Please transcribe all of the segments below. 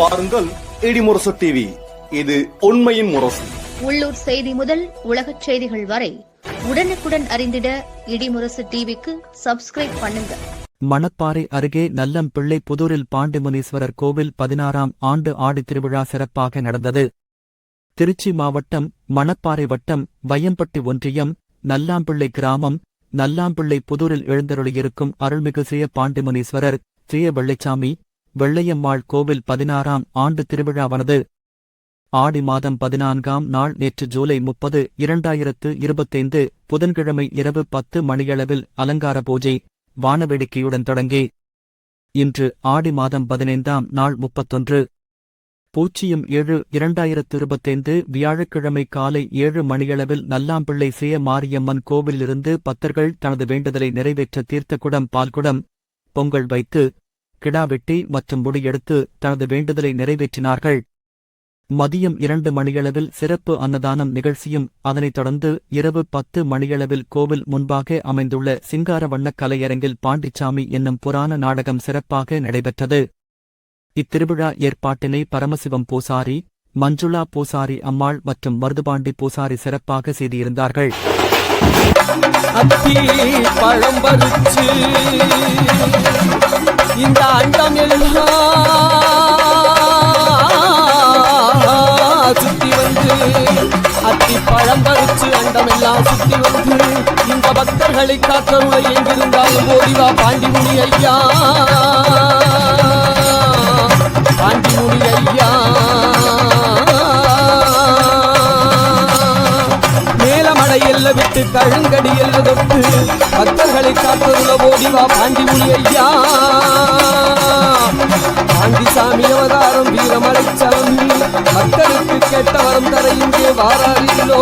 பாருங்கள் இடிமுரசு டிவி. இது உண்மையின் முரசு. உள்ளூர் செய்தி முதல் உலகச் செய்திகள் வரை உடனுக்குடன் அறிந்திட இடிமுரசு டிவிக்கு சப்ஸ்கிரைப் பண்ணுங்க. மணப்பாறை அருகே நல்லம்பிள்ளை புதூரில் பாண்டிமுனீஸ்வரர் கோவில் 16ஆம் ஆண்டு ஆடி திருவிழா சிறப்பாக நடந்தது. திருச்சி மாவட்டம் மணப்பாறை வட்டம் வையம்பட்டி ஒன்றியம் நல்லாம்பிள்ளை கிராமம் நல்லாம்பிள்ளை புதூரில் எழுந்தருளியிருக்கும் அருள்மிகு ஸ்ரீ பாண்டிமுனீஸ்வரர் ஸ்ரீ வெள்ளைச்சாமி வெள்ளையம்மாள் கோவில் 16ஆம் ஆண்டு திருவிழாவானது ஆடி மாதம் 14ஆம் நாள் நேற்று ஜூலை 30, 2025 புதன்கிழமை இரவு 10 மணியளவில் அலங்கார பூஜை வானவேடிக்கையுடன் தொடங்கி இன்று ஆடி மாதம் 15ஆம் நாள் 31 பூச்சியம் 7, 2025 வியாழக்கிழமை காலை 7 மணியளவில் நல்லாம்பிள்ளை ஸ்ரீ மாரியம்மன் கோவிலிலிருந்து பக்தர்கள் தனது வேண்டுதலை நிறைவேற்ற தீர்த்தக்குடம் பால்குடம் பொங்கல் வைத்து கிடா வெட்டி மற்றும் முடியெடுத்து தனது வேண்டுதலை நிறைவேற்றினார்கள். மதியம் 2 மணியளவில் சிறப்பு அன்னதானம் நிகழ்ச்சியும் அதனைத் தொடர்ந்து இரவு 10 மணியளவில் கோவில் முன்பாக அமைந்துள்ள சிங்கார வண்ணக் கலையரங்கில் பாண்டிச்சாமி என்னும் புராண நாடகம் சிறப்பாக நடைபெற்றது. இத்திருவிழா ஏற்பாட்டினை பரமசிவம் பூசாரி, மஞ்சுளா பூசாரி அம்மாள் மற்றும் மருதுபாண்டி பூசாரி சிறப்பாக செய்திருந்தார்கள். அத்தி பழம்பருச்சு இந்த அண்டம் எல்லாம் சுத்தி வந்து அத்தி பழம்பருச்சு அண்டம் எல்லாம் சுத்தி வந்து இந்த பக்தர்களை காத்தருளை எங்கிருந்தாலும் ஓடிவா பாண்டிமுனி ஐயா, பாண்டிமுனி ஐயா. மேலமடை எல்ல விட்டு கழுங்கடி எல்ல தொட்டு பக்தர்களை காத்தருள ஓடிவா பாண்டிமுனி ஐயா. பாண்டிசாமி அவதாரம் வீரமலைச்சலம் பக்தருக்கு கேட்ட வரம் தர இங்கே வாராரில்லோ.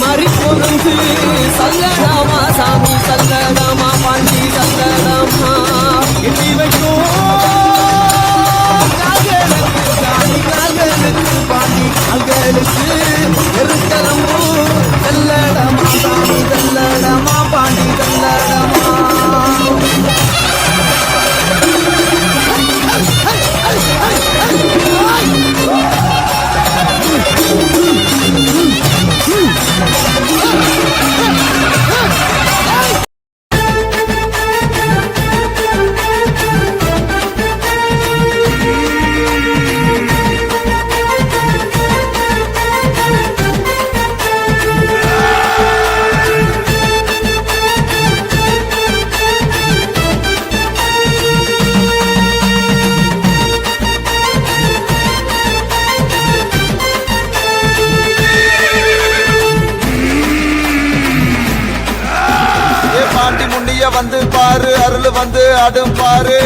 மறிப்பொழுந்து சல்லடாமா சாமி சல்லடாமா பாண்டி சல்லடாமா எட்டி வைக்கும் பாண்டி அங்களுக்கு எருக்கலமோ சல்லடாமா சாமி சல்லடாமா பாண்டி சல்லடாமா. வந்து பாரு அருள் வந்து அடும் பாரு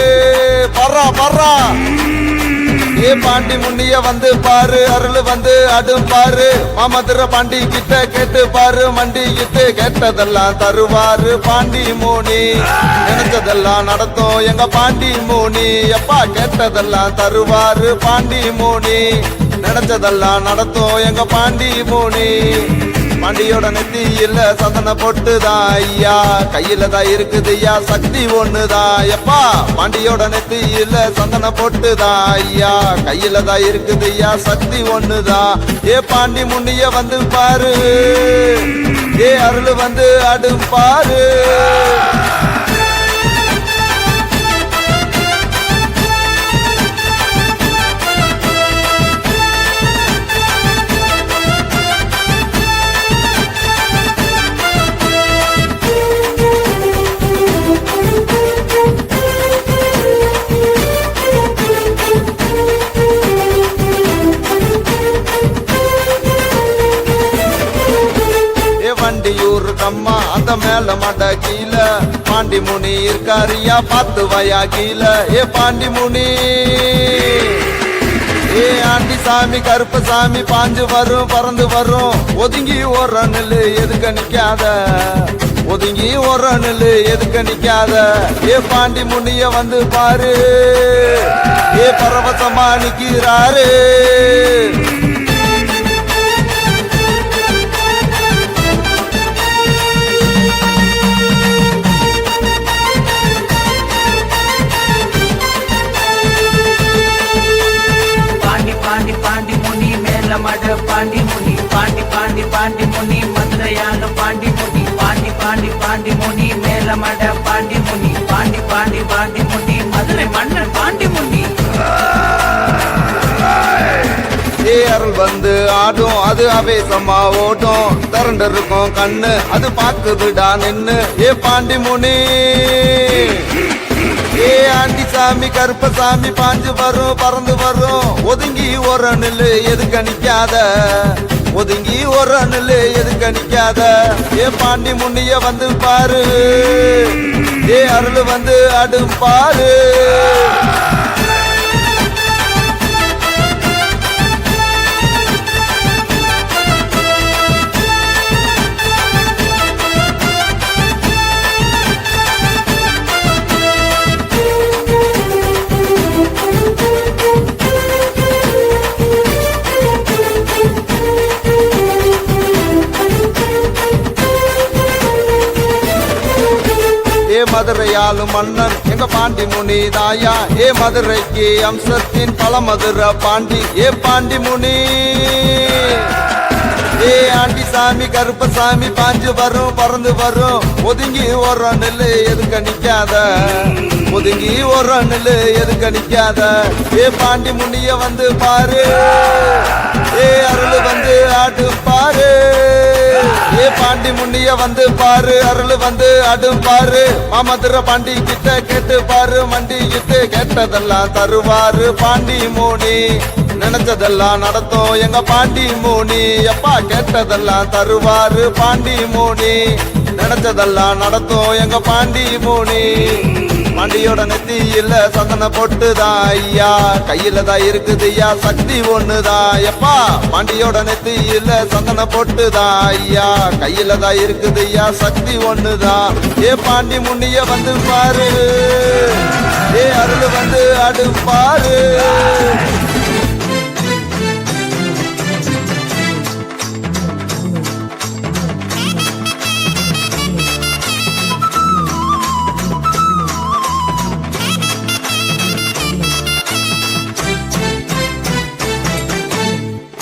பர்றா பர்றா ஏ பாண்டி முன்னிய வந்து பாரு அருள் வந்து அடும் பாரு மாமதுர பாண்டி கிட்ட கேட்டு பாரு மண்டி கிட்ட கேட்டதெல்லாம் தருவாரு பாண்டி மூனி நினைச்சதெல்லாம் நடத்தும் எங்க பாண்டி மூனி எப்பா கேட்டதெல்லாம் தருவாரு பாண்டி மூனி நினைச்சதெல்லாம் நடத்தும் எங்க பாண்டி மூனி பாண்டியோட நெத்தி இல்ல சந்தன பொட்டுதான் ஐயா கையில தான் இருக்குது ஐயா சக்தி ஒண்ணுதான் எப்பா பாண்டியோட நெத்தி இல்ல சந்தன பொட்டுதான் ஐயா கையில தான் இருக்குது ஐயா சக்தி ஒண்ணுதான் ஏ பாண்டி முன்னிய வந்து பாரு ஏ அருள் வந்து அடும் பாரு வண்டியூர் கம்மா அந்த மேல மட கீழ பாண்டி முனி இருக்காரியா பார்த்து வயா கீழ ஏ பாண்டி முனி ஏ ஆண்டி சாமி கருப்பு சாமி பாஞ்சு வரும் பறந்து வரும் ஒதுங்கி ஓர நெல்லு எதுக்க நிக்காத ஒதுங்கி ஓர நெல்லு எதுக்க நிக்காத ஏ பாண்டி முனிய வந்து பாரு ஏ பரவசமா நிக்கிறாரு மட பாண்டி முனி பாண்டி பாண்டி பாண்டி முனி மதுரையான பாண்டி முனி பாண்டி பாண்டி பாண்டி முனி மேல மட பாண்டி முனி பாண்டி பாண்டி பாண்டி முனி மதுரை மன்னன் பாண்டி முனி ஏ அருள் வந்து ஆடும் அது அவேசமா ஓடும் திரண்டு இருக்கும் கண்ணு அது பாக்குதுடா நின்னு ஏ பாண்டி முனி ஏ ஆண்டி சாமி கருப்ப சாமி பாஞ்சு வரும் பறந்து வரும் ஒதுங்கி ஒரு நில்லு எதுக்க நிக்காத ஒதுங்கி ஒரு நில்லு எதுக்க நிக்காத ஏ பாண்டி முன்னிய வந்து பாரு ஏ அருள் வந்து அடும் பாரு மதுரையாலும் மன்னன் எங்க பாண்டி முனி தாயா ஏ மதுரைக்கு அம்சத்தின் பல மதுரை பாண்டி ஏ பாண்டி முனி ஏ ஆண்டி சாமி கருப்ப சாமி பாஞ்சு வரும் பறந்து வரும் ஒதுங்கி ஒரு நெல்லு எதுக்க நிக்காத ஒதுங்கி ஒரு நெல்லு எதுக்க நிக்காத ஏ பாண்டி முனிய வந்து பாரு ஏ அருள் வந்து ஆடும் பாரு ஏ பாண்டி முன்னிய வந்து பாரு அருள் வந்து அடும் பாரு மாமதுர பாண்டி கிட்ட கேட்டு பாரு மண்டி கிட்ட கேட்டதெல்லாம் தருவாரு பாண்டி மூனி நினைச்சதெல்லாம் நடத்தும் எங்க பாண்டி மூனி எப்பா கேட்டதெல்லாம் தருவாரு பாண்டி மூனி நினைச்சதெல்லாம் நடத்தும் எங்க பாண்டி மூனி பாண்டியோட நெத்தி இல்ல சந்தன பொட்டுதான் ஐயா கையில தான் இருக்குது ஐயா சக்தி ஒண்ணுதான் எப்பா பாண்டியோட நெத்தி இல்ல சந்தன பொட்டுதான் ஐயா கையில தான் இருக்குது ஐயா சக்தி ஒண்ணுதான் ஏ பாண்டி முன்னிய வந்து பாரு ஏ அருள் வந்து அடும் பாரு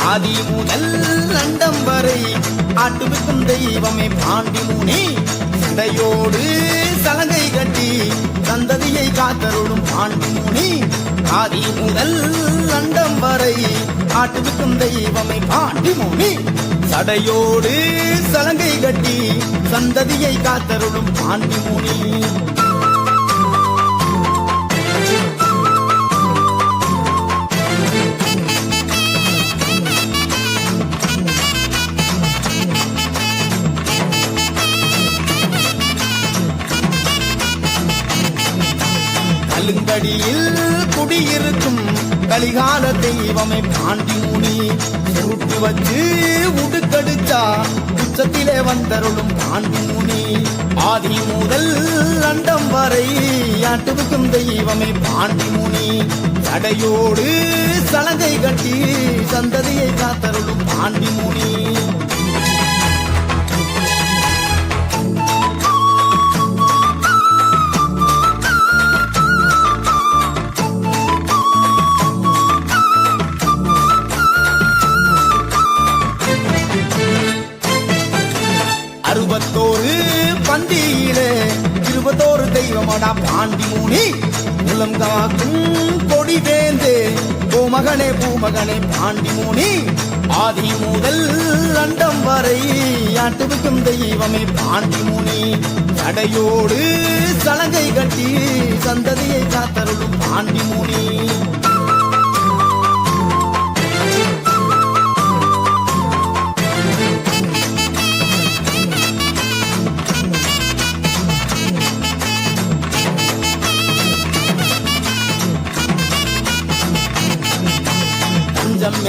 ஆதி முதல் அண்டம் வரை ஆட்டுவிக்கும் தெய்வமே பாண்டி முனி சண்டையோடு சலங்கை கட்டி சந்ததியை காத்தருளும் பாண்டி முனி ஆதி முதல் அண்டம் வரை ஆட்டுவிக்கும் தெய்வமே பாண்டி முனி சடையோடு சலங்கை கட்டி சந்ததியை காத்தருளும் பாண்டி முனி கருங்கடியில் குடியிருக்கும் கலிகால தெய்வமே பாண்டி முனி சுருட்டு வச்சு உடுக்கடிச்சா உச்சத்திலே வந்தருளும் பாண்டி முனி ஆதி முதல் அண்டம் வரை ஆட்டுவிக்கும் தெய்வமே பாண்டி முனி தடையோடு சலங்கை கட்டி சந்ததியை காத்தருளும் பாண்டி முனி அறுபத்தோரு பந்தியிலே 21 தெய்வமடா பாண்டி முனி உலம் காக்கும் கொடி வேந்தே பூமகனே பூமகனே பாண்டி முனி ஆதி முதல் அண்டம் வரை ஆட்டுவிக்கும் தெய்வமே பாண்டி முனி தடையோடு சலங்கை கட்டி சந்ததியை காத்தருளும் பாண்டி முனி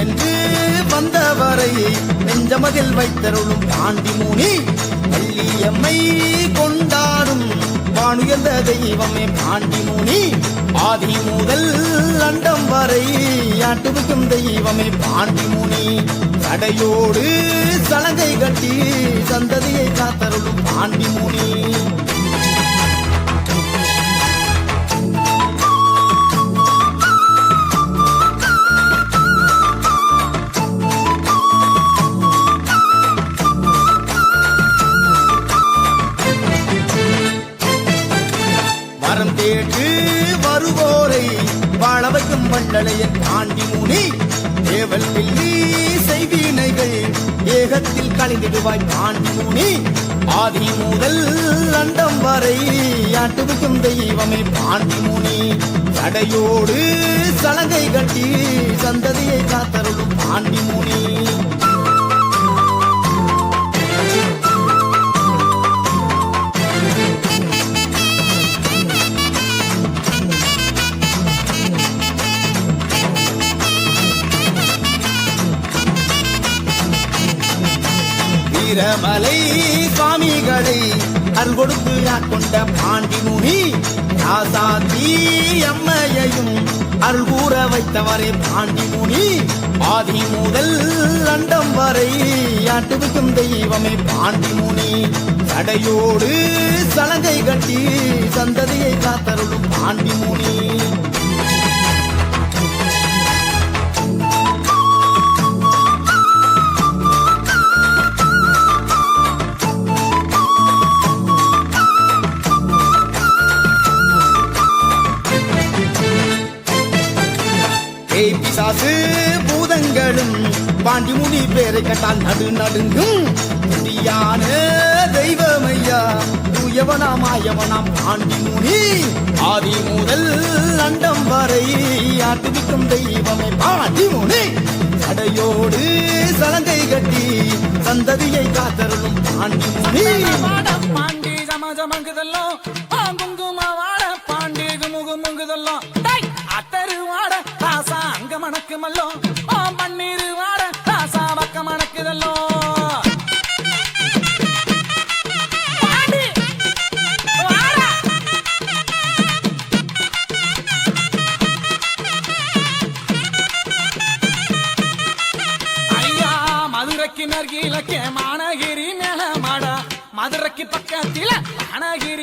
என்று வந்தவரை நெஞ்சமதில் வைத்தருளும் பாண்டி முனி வள்ளியம்மை கொண்டாடும் வானுயர்ந்த தெய்வமே பாண்டி முனி ஆதி முதல் அண்டம் வரை ஆட்டுவிக்கும் தெய்வமே பாண்டி முனி தடையோடு சலங்கை கட்டி சந்ததியை காத்தருளும் பாண்டி முனி கேட்டு வருவோரை வாழ வைக்கும் வள்ளலையன் பாண்டி முனி ஏவல் பில்லி செய்வினைகள் ஏகத்தில் கலைந்திடுவாய் பாண்டி முனி ஆதி முதல் அண்டம் வரை ஆட்டுவிக்கும் தெய்வமே பாண்டி முனி தடையோடு சலங்கை கட்டி சந்ததியை காத்தருளும் பாண்டி முனி வீரமலை சுவாமிகளை அருள்கொடுத்து ஆட்கொண்ட பாண்டி முனி ராசாத்தி அம்மையையும் அருள் கூற வைத்தவரே பாண்டி முனி ஆதி முதல் அண்டம் வரை ஆட்டுவிக்கும் தெய்வமே பாண்டி முனி தடையோடு சலங்கை கட்டி சந்ததியை காத்தருளும் பாண்டி முனி பிசாசு பூதங்களும் பாண்டி முனி பேரை கட்டால் நடு நடுங்கும் முடியான தெய்வமையா தூயவனாமாயவனாம் பாண்டி முனி ஆதி முதல் அண்டம் வரை ஆட்டுவிக்கும் தெய்வமே பாண்டி முனி தடையோடு சலங்கை கட்டி சந்ததியை காத்தருளும் பாண்டி முனி பாண்டி சமஜமங்குதல்லோ குங்கும வாழ பாண்டி குமுகுமுங்குதல்லோ அத்தரு வாட ராசா அங்க மணக்கு மல்லோ பன்னீர் வாட ராசா பக்க மணக்குதல்லோ ஐயா மதுரைக்கு நர்கிலக்கே மானகிரி மேல மாடா மதுரைக்கு பக்கத்தில மானகிரி